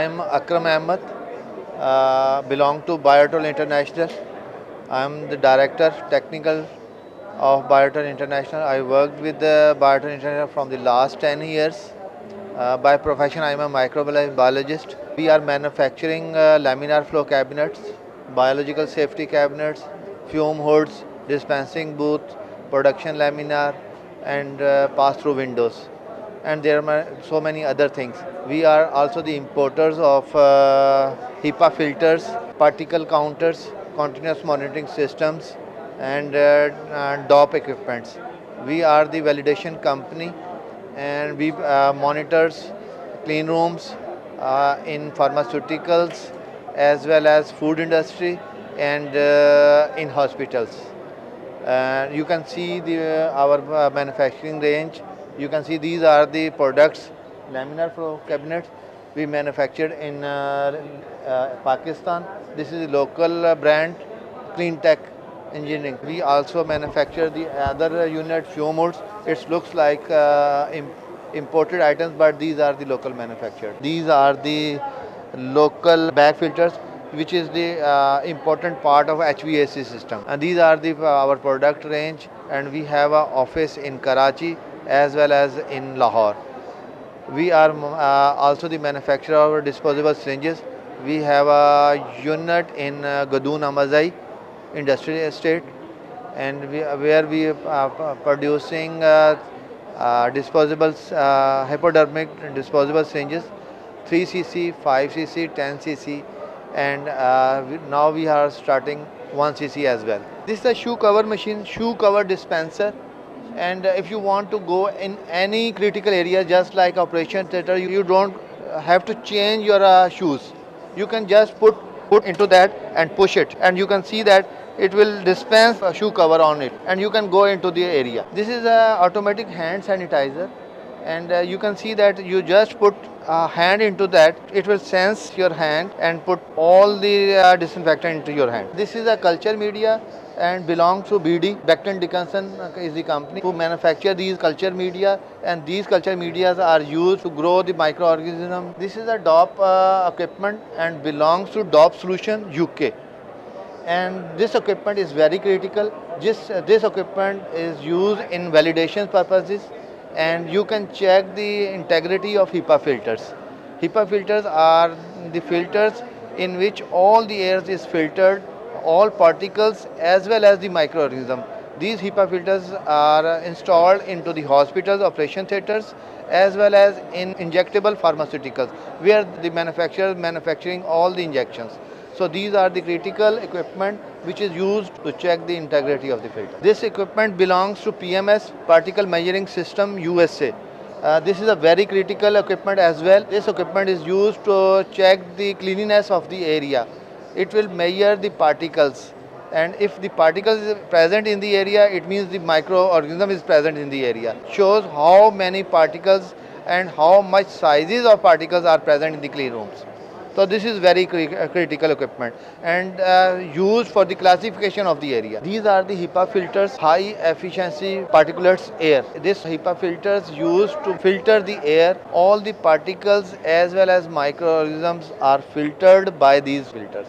I am Akram Ahmed, belong to Biotrol International. I am the director technical of Biotrol International. I worked with the Biotrol International from the last 10 years. By profession, I am a microbiologist. We are manufacturing laminar flow cabinets, biological safety cabinets, fume hoods, dispensing booth, production laminar, and pass-through windows. And there are so many other things. We are also the importers of HEPA filters, particle counters, continuous monitoring systems, and DOP equipments. We are the validation company, and we monitors clean rooms in pharmaceuticals as well as food industry and in hospitals. You can see our manufacturing range. You can see these are the products, laminar flow cabinets we manufactured in Pakistan. This is a local brand, Clean Tech Engineering. We also manufacture the other unit, fume hoods. It looks like imported items, but these are the local manufactured. These are the local bag filters, which is the important part of HVAC system. And these are our product range, and we have an office in Karachi as well as in Lahore. We are also the manufacturer of disposable syringes. We have a unit in Gadoon Amazai Industrial Estate, and where we are producing disposable hypodermic disposable syringes, 3cc, 5cc, 10cc, and now we are starting 1cc as well. This is a shoe cover machine, shoe cover dispenser. And if you want to go in any critical area, just like operation theater, you don't have to change your shoes. You can just put into that and push it, and you can see that it will dispense a shoe cover on it, and you can go into the area. This is a automatic hand sanitizer, and you can see that you just put a hand into that, it will sense your hand and put all the disinfectant into your hand. This is a culture media and belongs to BD. Becton Dickinson is the company who manufacture these culture media, and these culture medias are used to grow the microorganism. This is a DOP equipment and belongs to DOP Solution UK. And this equipment is very critical. This equipment is used in validation purposes, and you can check the integrity of HEPA filters. HEPA filters are the filters in which all the air is filtered, all particles as well as the microorganism. These HEPA filters are installed into the hospitals, operation theaters, as well as in injectable pharmaceuticals, where the manufacturers manufacturing all the injections. So these are the critical equipment which is used to check the integrity of the filter. This equipment belongs to PMS, Particle Measuring System USA. This is a very critical equipment as well. This equipment is used to check the cleanliness of the area. It will measure the particles, and if the particles is present in the area, it means the microorganism is present in the area. Shows how many particles and how much sizes of particles are present in the clean rooms. So this is very critical equipment and used for the classification of the area. These are the HEPA filters, high efficiency particulates air. This HEPA filters used to filter the air. All the particles as well as microorganisms are filtered by these filters.